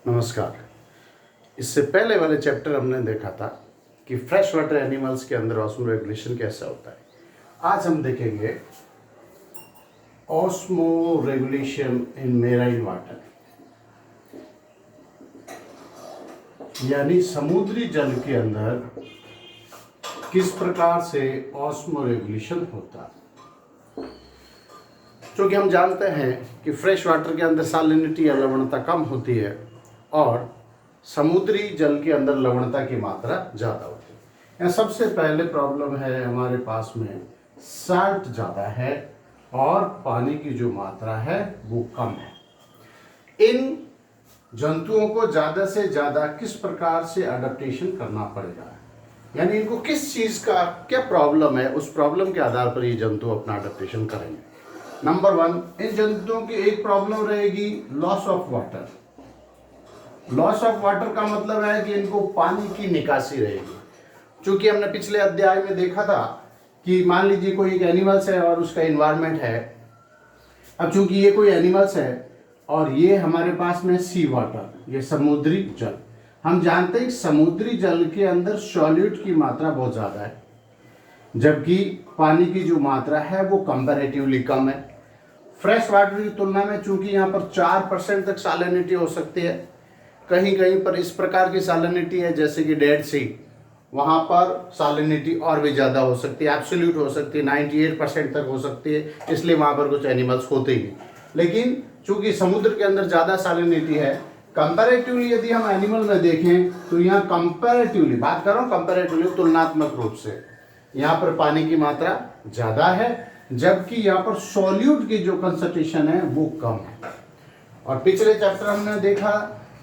नमस्कार। इससे पहले वाले चैप्टर हमने देखा था कि फ्रेश वाटर एनिमल्स के अंदर ऑस्मो रेगुलेशन कैसा होता है। आज हम देखेंगे osmo regulation in marine water, यानी समुद्री जल के अंदर किस प्रकार से ऑस्मो रेगुलेशन होता है। क्योंकि हम जानते हैं कि फ्रेश वाटर के अंदर सालिनिटी या लवणता कम होती है और समुद्री जल के अंदर लवणता की मात्रा ज़्यादा होती है। यहाँ सबसे पहले प्रॉब्लम है हमारे पास में साल्ट ज़्यादा है और पानी की जो मात्रा है वो कम है। इन जंतुओं को ज़्यादा से ज़्यादा किस प्रकार से अडेप्टेशन करना पड़ेगा, यानी इनको किस चीज़ का क्या प्रॉब्लम है, उस प्रॉब्लम के आधार पर ये जंतु अपना अडेप्टेशन करेंगे। नंबर 1, इन जंतुओं की एक प्रॉब्लम रहेगी loss of water. Loss of water का मतलब है कि इनको पानी की निकासी रहेगी। चूंकि हमने पिछले अध्याय में देखा था कि मान लीजिए कोई एक एनिमल्स है और उसका इन्वायरमेंट है। अब चूंकि ये कोई एनिमल्स है और ये हमारे पास में सी वाटर, ये समुद्री जल, हम जानते हैं समुद्री जल के अंदर सॉल्यूट की मात्रा बहुत ज़्यादा है, जबकि पानी की जो मात्रा है वो कंपैरेटिवली कम है। फ्रेश वाटर की तुलना में चूंकि यहाँ पर 4% तक सैलिनिटी हो सकती है, कहीं कहीं पर इस प्रकार की सैलिनिटी है जैसे कि डेड सी, वहाँ पर सैलिनिटी और भी ज़्यादा हो सकती है, एब्सोल्यूट हो सकती है, 98% तक हो सकती है, इसलिए वहाँ पर कुछ एनिमल्स होते ही नहीं। लेकिन चूंकि समुद्र के अंदर ज़्यादा सैलिनिटी है, कंपैरेटिवली यदि हम एनिमल में देखें तो यहाँ कंपैरेटिवली बात कर रहा हूँ, कंपैरेटिवली तुलनात्मक रूप से यहाँ पर पानी की मात्रा ज़्यादा है, जबकि यहाँ पर सॉल्यूट की जो कंसंट्रेशन है वो कम है। और पिछले चैप्टर हमने देखा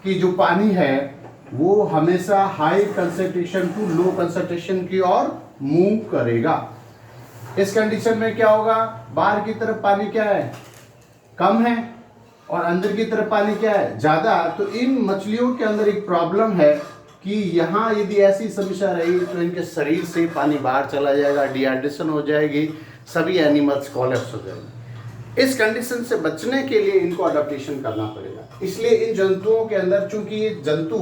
कि जो पानी है वो हमेशा high concentration to low concentration की ओर मूव करेगा। इस कंडीशन में क्या होगा, बाहर की तरफ पानी क्या है, कम है, और अंदर की तरफ पानी क्या है, ज़्यादा। तो इन मछलियों के अंदर एक प्रॉब्लम है कि यहाँ यदि ऐसी समस्या रही तो इनके शरीर से पानी बाहर चला जाएगा, डिहाइड्रेशन हो जाएगी, सभी एनिमल्स कोलैप्स हो जाएंगे। इस कंडीशन से बचने के लिए इनको अडेप्टेशन करना पड़ेगा। इसलिए इन जंतुओं के अंदर, चूंकि ये जंतु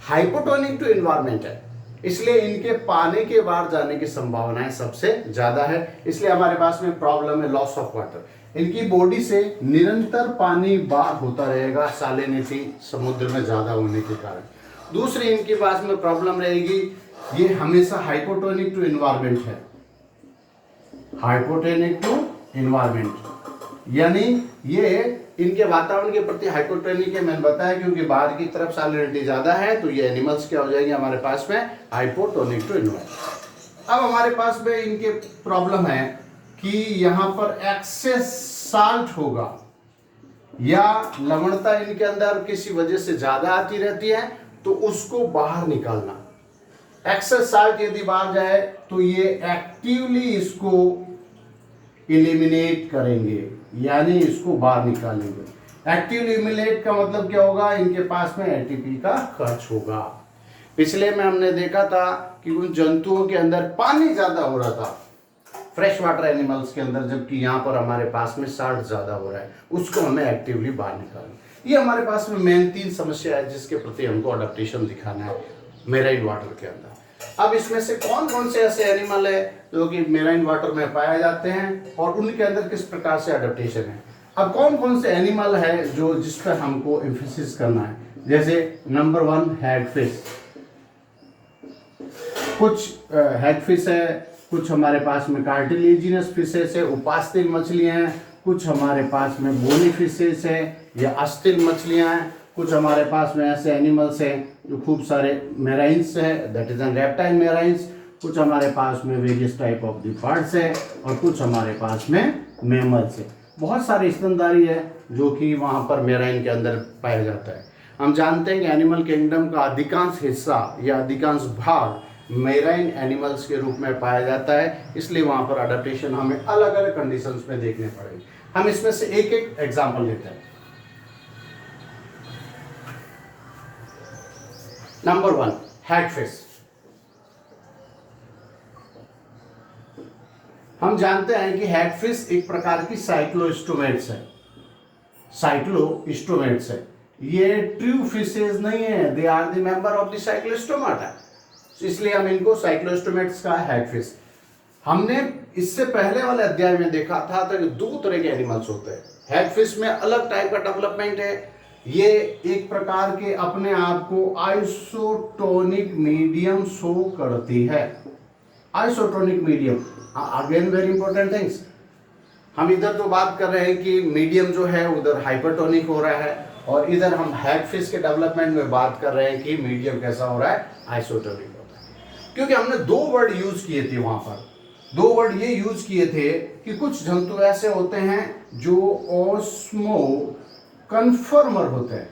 हाइपोटोनिक टू एनवायरनमेंट है, इसलिए इनके पानी के बाहर जाने की संभावनाएं सबसे ज्यादा है। इसलिए हमारे पास में प्रॉब्लम है लॉस ऑफ वाटर। इनकी बॉडी से निरंतर पानी बाहर होता रहेगा, सैलिनिटी समुद्र में ज्यादा होने के कारण। दूसरी इनके पास में प्रॉब्लम रहेगी, ये हमेशा हाइपोटोनिक टू एनवायरनमेंट है, हाइपोटोनिक टू एनवायरनमेंट, यानी ये इनके वातावरण के प्रति हाइपोटोनिक है। मैंने बताया क्योंकि बाहर की तरफ सैलिनिटी ज्यादा है तो ये एनिमल्स क्या हो जाएंगे हमारे पास में, हाइपोटोनिक टू एनवायरनमेंट। अब हमारे पास में इनके प्रॉब्लम है कि यहाँ पर एक्सेस साल्ट होगा या लवणता इनके अंदर किसी वजह से ज्यादा आती रहती है, तो उसको बाहर निकालना। एक्सेस साल्ट यदि बाहर जाए तो ये एक्टिवली इसको इलिमिनेट करेंगे, यानी इसको बाहर निकालेंगे। एक्टिव इलिमिनेट का मतलब क्या होगा, इनके पास में एटीपी का खर्च होगा। पिछले में हमने देखा था कि उन जंतुओं के अंदर पानी ज्यादा हो रहा था फ्रेश वाटर एनिमल्स के अंदर, जबकि यहाँ पर हमारे पास में साल्ट ज्यादा हो रहा है, उसको हमें एक्टिवली बाहर निकालना। ये हमारे पास में मेन 3 समस्या है जिसके प्रति हमको अडेप्टेशन दिखाना है मेराइन वाटर के अंदर। अब इसमें से कौन कौन से ऐसे एनिमल है जो कि मेराइन वाटर में पाए जाते हैं और उनके अंदर किस प्रकार से अडेप्टेशन है। अब कौन कौन से एनिमल है जो जिस पर हमको एम्फेसिस करना है, जैसे नंबर 1 हैगफिश। कुछ हैगफिश है, कुछ हमारे पास में कार्टिलेजिनस फिशेस है, उपास्तिल मछलियां हैं, कुछ हमारे पास में बोनी फिशेस है या अस्तिल मछलियां हैं, कुछ हमारे पास में ऐसे एनिमल्स हैं जो खूब सारे मेराइन्स है, दैट इज एन रेप्टाइल मेराइन्स, कुछ हमारे पास में various type of the birds है और कुछ हमारे पास में मैमल्स है। बहुत सारे स्तनधारी है जो कि वहाँ पर मेराइन के अंदर पाया जाता है। हम जानते हैं कि एनिमल किंगडम का अधिकांश हिस्सा या अधिकांश भाग मेराइन एनिमल्स के रूप में पाया जाता है, इसलिए वहाँ पर अडेप्टेशन हमें अलग अलग कंडीशंस में देखने पड़ेंगे। हम इसमें से एक एक एग्जाम्पल लेते हैं। Number 1 hagfish. हम जानते हैं कि हैगफिश एक प्रकार की साइक्लोस्टोमेट्स है, साइक्लोस्टोमेट्स है। ये ट्रू फिशेज नहीं है, they are the member of the cyclostomata, इसलिए हम इनको साइक्लोस्टोमेट्स का हैगफिश। हमने इससे पहले वाले अध्याय में देखा था तो दो तरह के एनिमल्स होते हैं। हैगफिश में अलग टाइप का डेवलपमेंट है, ये एक प्रकार के अपने आप को आइसोटोनिक मीडियम शो करती है। Isotonic medium, again very important things. हम इधर तो बात कर रहे हैं कि मीडियम जो है उधर हाइपरटोनिक हो रहा है, और इधर हम हैगफिश के डेवलपमेंट में बात कर रहे हैं कि मीडियम कैसा हो रहा है, आइसोटोनिक होता है। क्योंकि हमने दो वर्ड यूज किए थे वहां पर, दो वर्ड ये यूज किए थे कि कुछ जंतु ऐसे होते हैं जो ऑस्मो कन्फर्मर होते हैं।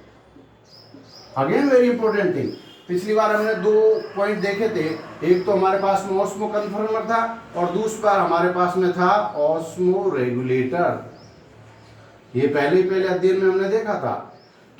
अगेन वेरी इंपॉर्टेंट थिंग, पिछली बार हमने दो पॉइंट देखे थे, एक तो हमारे पास में ऑस्मो कन्फर्मर था और दूसरा हमारे पास में था ऑस्मो रेगुलेटर। ये पहले अध्ययन में हमने देखा था।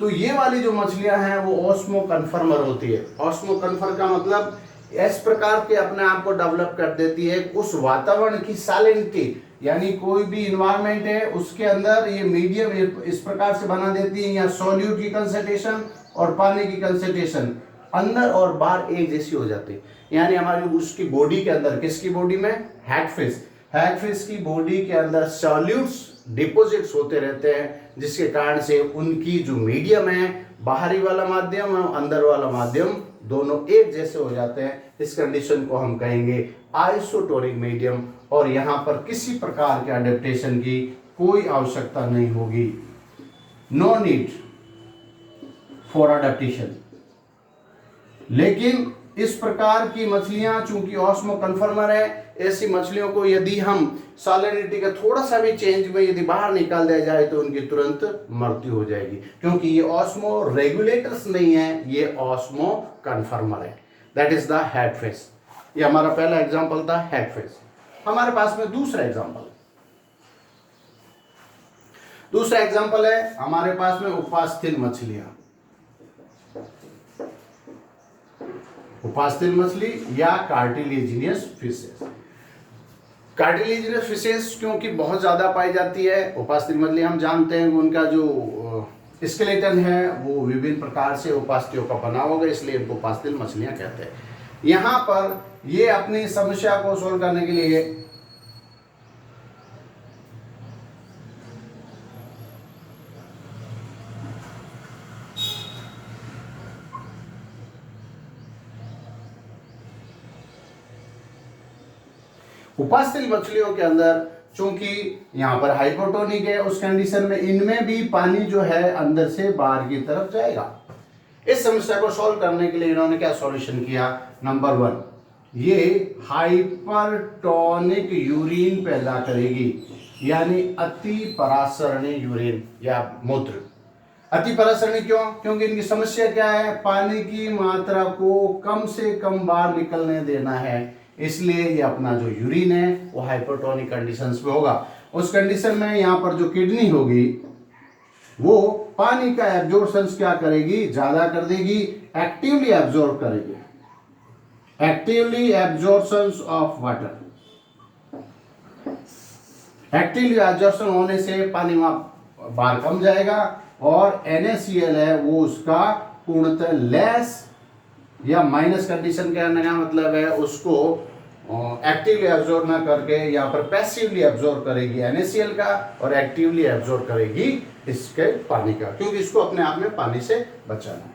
तो ये वाली जो मछलियां हैं वो ऑस्मो कन्फर्मर होती है। ऑस्मो कन्फर्मर का मतलब इस प्रकार के अपने आप को डेवलप कर देती है उस वातावरण की सैलिनिटी, यानी कोई भी इन्वायरमेंट है उसके अंदर ये मीडियम इस प्रकार से बना देती है, या सॉल्यूट की कंसंट्रेशन और पानी की कंसंट्रेशन अंदर और बाहर एक जैसी हो जाती है। यानी हमारी उसकी बॉडी के अंदर, किसकी बॉडी में, हैगफिश की बॉडी के अंदर सॉल्यूट्स डिपॉजिट्स होते रहते हैं, जिसके कारण से उनकी जो मीडियम है, बाहरी वाला माध्यम और अंदर वाला माध्यम दोनों एक जैसे हो जाते हैं। इस कंडीशन को हम कहेंगे आइसोटोनिक मीडियम, और यहाँ पर किसी प्रकार के अडेप्टेशन की कोई आवश्यकता नहीं होगी, नो नीड फॉर अडेप्टेशन। लेकिन इस प्रकार की मछलियां चूंकि ऑस्मो कन्फर्मर है, ऐसी मछलियों को यदि हम सैलिनिटी का थोड़ा सा भी चेंज में यदि बाहर निकाल दिया जाए तो उनकी तुरंत मृत्यु हो जाएगी, क्योंकि ये ऑस्मो रेगुलेटर्स नहीं है, ये ऑस्मो कन्फर्मर है। That is the hagfish. ये हमारा पहला एग्जांपल था हैगफिश। हमारे पास में दूसरा एग्जांपल है हमारे पास में उपास्थल मछलियां, उपास्थल मछली या कार्टिलेजिनियस फिशेस। कार्टिलेजिनियस फिशेस क्योंकि बहुत ज़्यादा पाई जाती है। उपास्थल मछली हम जानते हैं उनका जो स्केलेटन है वो विभिन्न प्रकार से उपास्थियों का बना होगा, इसलिए इनको उपास्थल मछलियां कहते हैं। यहाँ पर ये अपनी समस्या को सोल्व करने के लिए उपास्थल मछलियों के अंदर चूंकि यहाँ पर हाइपोटोनिक है, उस कंडीशन में इनमें भी पानी जो है अंदर से बाहर की तरफ जाएगा। इस समस्या को सॉल्व करने के लिए इन्होंने क्या सॉल्यूशन किया, नंबर 1, ये हाइपरटोनिक यूरिन पैदा करेगी, यानी अति परासरणी यूरिन या मूत्र। अति परासरणी क्यों, क्योंकि इनकी समस्या क्या है, पानी की मात्रा को कम से कम बाहर निकलने देना है, इसलिए ये अपना जो यूरिन है वो हाइपरटोनिक कंडीशंस में होगा। उस कंडीशन में यहाँ पर जो किडनी होगी वो पानी का एब्जॉर्प्शन क्या करेगी, ज्यादा कर देगी, एक्टिवली एब्जॉर्ब करेगी, actively absorption of water. Actively absorption होने से पानी बाहर कम जाएगा, और NaCl है वो उसका पूर्णतः लेस या माइनस कंडीशन कहने का मतलब है उसको एक्टिवली एब्जॉर्ब ना करके यहाँ पर पैसिवली एब्जॉर्ब करेगी NaCl का, और एक्टिवली एब्जॉर्ब करेगी इसके पानी का, क्योंकि इसको अपने आप में पानी से बचाना है।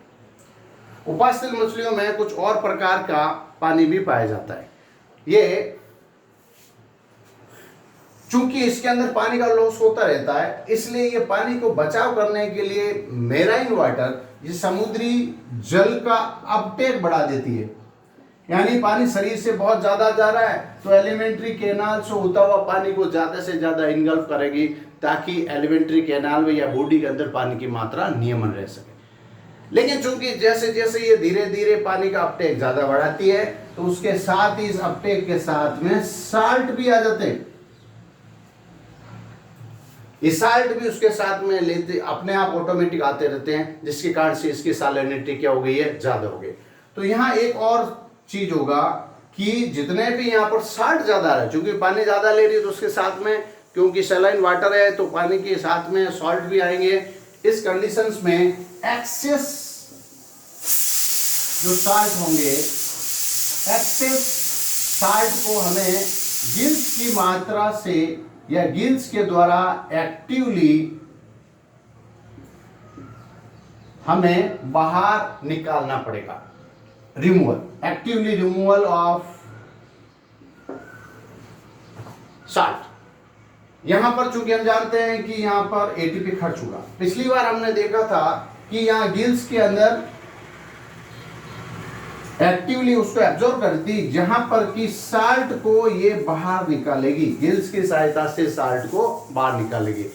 उपास्थल मछलियों में कुछ और प्रकार का पानी भी पाया जाता है। ये चूंकि इसके अंदर पानी का लॉस होता रहता है, इसलिए ये पानी को बचाव करने के लिए मेराइन वाटर, ये समुद्री जल का अपटेक बढ़ा देती है। यानी पानी शरीर से बहुत ज्यादा जा रहा है तो एलिमेंट्री कैनाल से होता हुआ पानी को ज्यादा से ज्यादा इनगल्फ करेगी, ताकि एलिमेंट्री कैनाल में या बॉडी के अंदर पानी की मात्रा नियमन रह सके। लेकिन चूंकि जैसे जैसे ये धीरे धीरे पानी का अपटेक ज्यादा बढ़ाती है, तो उसके साथ ही इस अपटेक के साथ में साल्ट भी आ जाते हैं। ये साल्ट भी उसके साथ में लेते अपने आप ऑटोमेटिक आते रहते हैं, जिसके कारण से इसकी सैलिनिटी क्या हो गई है, ज्यादा हो गई। तो यहाँ एक और चीज होगा कि जितने भी यहाँ पर साल्ट ज्यादा है, क्योंकि पानी ज्यादा ले रही है तो उसके साथ में, क्योंकि सैलाइन वाटर है तो पानी के साथ में सॉल्ट भी आएंगे, इस कंडीशंस में एक्सेस जो साल्ट होंगे, एक्सेस साल्ट को हमें गिल्स की मात्रा से या गिल्स के द्वारा एक्टिवली हमें बाहर निकालना पड़ेगा। Removal, actively removal of salt. यहां पर चूंकि हम जानते हैं कि यहां पर एटीपी खर्च हुआ, पिछली बार हमने देखा था कि यहां गिल्स के अंदर एक्टिवली उसको एब्जॉर्ब करती, जहां पर कि साल्ट को ये बाहर निकालेगी, गिल्स की सहायता से साल्ट को बाहर निकालेगी,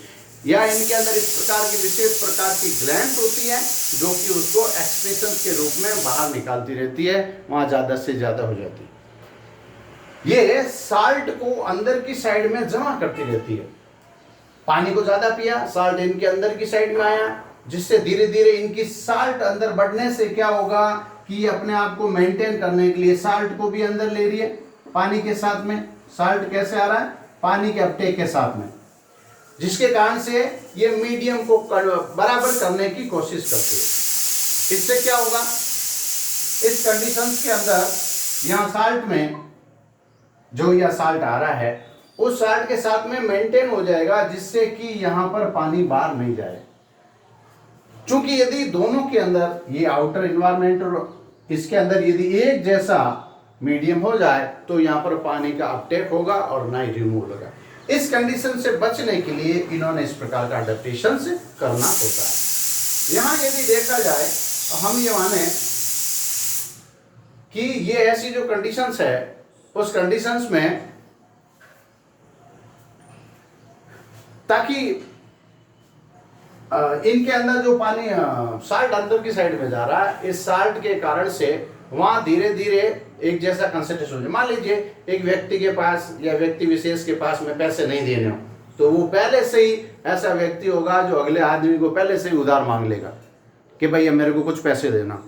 या इनके अंदर इस प्रकार की विशेष प्रकार की ग्लैंड्स होती है जो कि उसको एक्सक्रीशन के रूप में बाहर निकालती रहती है, वहां ज्यादा से ज्यादा हो जाती है। ये साल्ट को अंदर की साइड में जमा करती रहती है। पानी को ज्यादा पिया, साल्ट इनके अंदर की साइड में आया, जिससे धीरे धीरे इनकी साल्ट अंदर बढ़ने से क्या होगा कि अपने आप को मेंटेन करने के लिए साल्ट को भी अंदर ले रही है पानी के साथ में। साल्ट कैसे आ रहा है? पानी के अपटेक के साथ में, जिसके कारण से ये मीडियम को बराबर करने की कोशिश करती है। इससे क्या होगा, इस कंडीशंस के अंदर यहां साल्ट में जो यह साल्ट आ रहा है उस साल्ट के साथ में मेंटेन हो जाएगा, जिससे कि यहां पर पानी बाहर नहीं जाए। चूंकि यदि दोनों के अंदर ये आउटर इन्वायरमेंट और इसके अंदर यदि एक जैसा मीडियम हो जाए तो यहां पर पानी का अपटेक होगा और ना ही रिमूवल होगा। इस कंडीशन से बचने के लिए इन्होंने इस प्रकार का अडेप्टेशन करना होता है। यहां यदि देखा जाए तो हम ये माने कि ये ऐसी जो कंडीशंस है, उस कंडीशंस में ताकि इनके अंदर जो पानी साल्ट अंदर की साइड में जा रहा है, इस साल्ट के कारण से वहां धीरे धीरे एक जैसा कंसंट्रेशन हो जाए। मान लीजिए एक व्यक्ति के पास या व्यक्ति विशेष के पास में पैसे नहीं देने हो, तो वो पहले से ही ऐसा व्यक्ति होगा जो अगले आदमी को पहले से ही उधार मांग लेगा कि भैया मेरे को कुछ पैसे देना।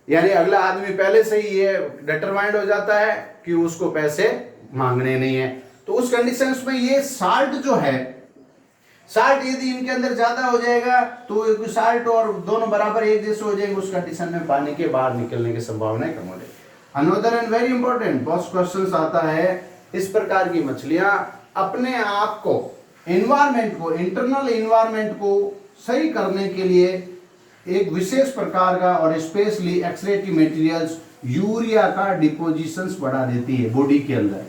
यानी अगला आदमी पहले से ही ये डिटरमाइंड हो जाता है कि उसको पैसे मांगने नहीं है। तो उस कंडीशंस में ये साल्ट जो है, साल्ट यदि इनके अंदर ज्यादा हो जाएगा तो साल्ट और दोनों बराबर एक जैसे हो जाएंगे, उस कंडीशन में पानी के बाहर निकलने की संभावना कम हो जाएगी। Another and very important post question आता है, इस प्रकार की मछलियां अपने आप को एनवायरमेंट को, इंटरनल एनवायरमेंट को सही करने के लिए एक विशेष प्रकार का और स्पेशली एक्सरेटिव मटेरियल्स यूरिया का डिपोजिशंस बढ़ा देती है बॉडी के अंदर।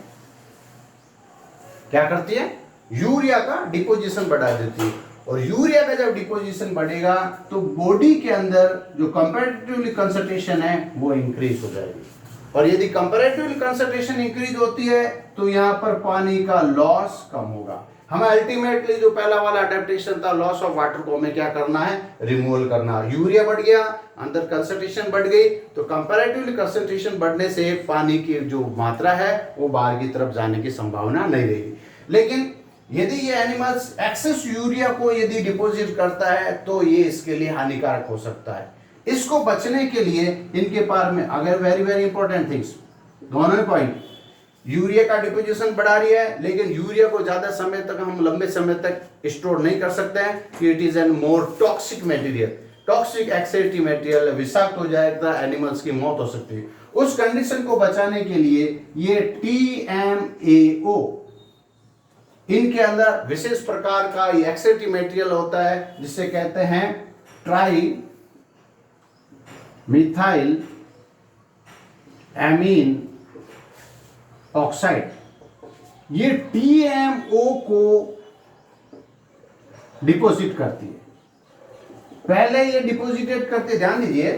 क्या करती है? यूरिया का डिपोजिशन बढ़ा देती है। और यूरिया का जब डिपोजिशन बढ़ेगा तो बॉडी के अंदर जो कंपैरेटिवली कंसंट्रेशन है वो इंक्रीज हो जाएगी। और यदि कंपैरेटिवली कंसंट्रेशन इंक्रीज होती है तो यहां पर पानी का लॉस कम होगा। हमें अल्टीमेटली जो पहला वाला अडेप्टेशन था लॉस ऑफ वाटर को हमें क्या करना है? रिमूवल करना। यूरिया बढ़ गया, अंदर कंसंट्रेशन बढ़ गई, तो कंपैरेटिवली कंसंट्रेशन बढ़ने से पानी की जो मात्रा है वो बाहर की तरफ जाने की संभावना नहीं रहेगी। लेकिन यदि ये एनिमल्स एक्सेस यूरिया को यदि डिपॉजिट करता है तो ये इसके लिए हानिकारक हो सकता है। इसको बचने के लिए इनके पास में अगर वेरी वेरी इंपॉर्टेंट थिंग्स, दोनों पॉइंट, यूरिया का डिपोजिशन बढ़ा रही है, लेकिन यूरिया को ज्यादा समय तक हम लंबे समय तक स्टोर नहीं कर सकते हैं कि it is an more toxic material, toxic excessive material, विषाक्त हो जाएगा, एनिमल्स की मौत हो सकती है। उस कंडीशन को बचाने के लिए ये TMAO इनके अंदर विशेष प्रकार का एक्सेसिव मटेरियल होता है जिसे कहते हैं ट्राई मिथाइल एमीन ऑक्साइड। ये TMO को डिपोजिट करती है। पहले ये डिपोजिटेड करते, ध्यान दीजिए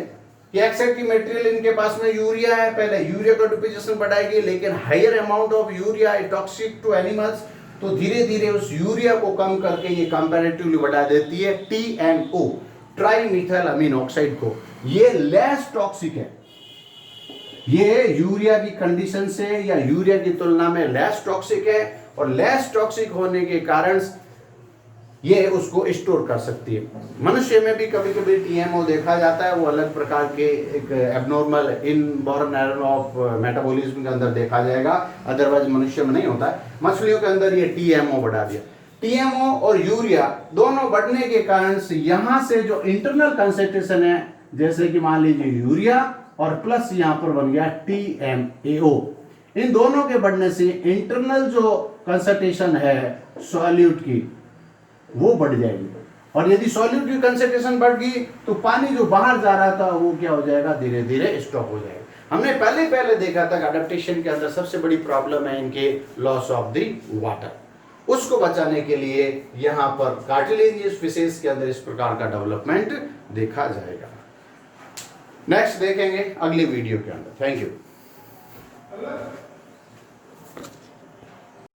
कि एक्सेसिव मटेरियल इनके पास में यूरिया है, पहले यूरिया का डिपोजिशन बढ़ाएगी, लेकिन higher amount of urea is toxic to animals, तो धीरे धीरे उस यूरिया को कम करके ये कंपैरेटिवली बढ़ा देती है TMO, ट्राई मिथाइल अमीन ऑक्साइड को। ये लेस टॉक्सिक है, ये यूरिया की कंडीशन से या यूरिया की तुलना में लेस टॉक्सिक है, और लेस टॉक्सिक होने के कारण ये उसको स्टोर कर सकती है। मनुष्य में भी कभी कभी TMO देखा जाता है, वो अलग प्रकार के एक abnormal inborn error of metabolism के अंदर देखा जाएगा, अदरवाइज मनुष्य में नहीं होता है। मछलियों के अंदर ये TMO बढ़ा दिया। टीएमओ और यूरिया दोनों बढ़ने के कारण से यहां से जो इंटरनल कंसंट्रेशन है, जैसे कि मान लीजिए यूरिया और प्लस यहां पर बन गया TMAO, इन दोनों के बढ़ने से इंटरनल जो कंसंट्रेशन है सॉल्यूट की वो बढ़ जाएगी। और यदि सॉल्यूट की कंसंट्रेशन बढ़ गई तो पानी जो बाहर जा रहा था वो क्या हो जाएगा, धीरे धीरे स्टॉप हो जाएगा। हमने पहले देखा था कि अडेप्टेशन के अंदर सबसे बड़ी प्रॉब्लम है इनके लॉस ऑफ द वाटर। उसको बचाने के लिए यहां पर कार्टिलेजियस फिशेस के अंदर इस प्रकार का डेवलपमेंट देखा जाएगा। नेक्स्ट देखेंगे अगली वीडियो के अंदर। Thank you.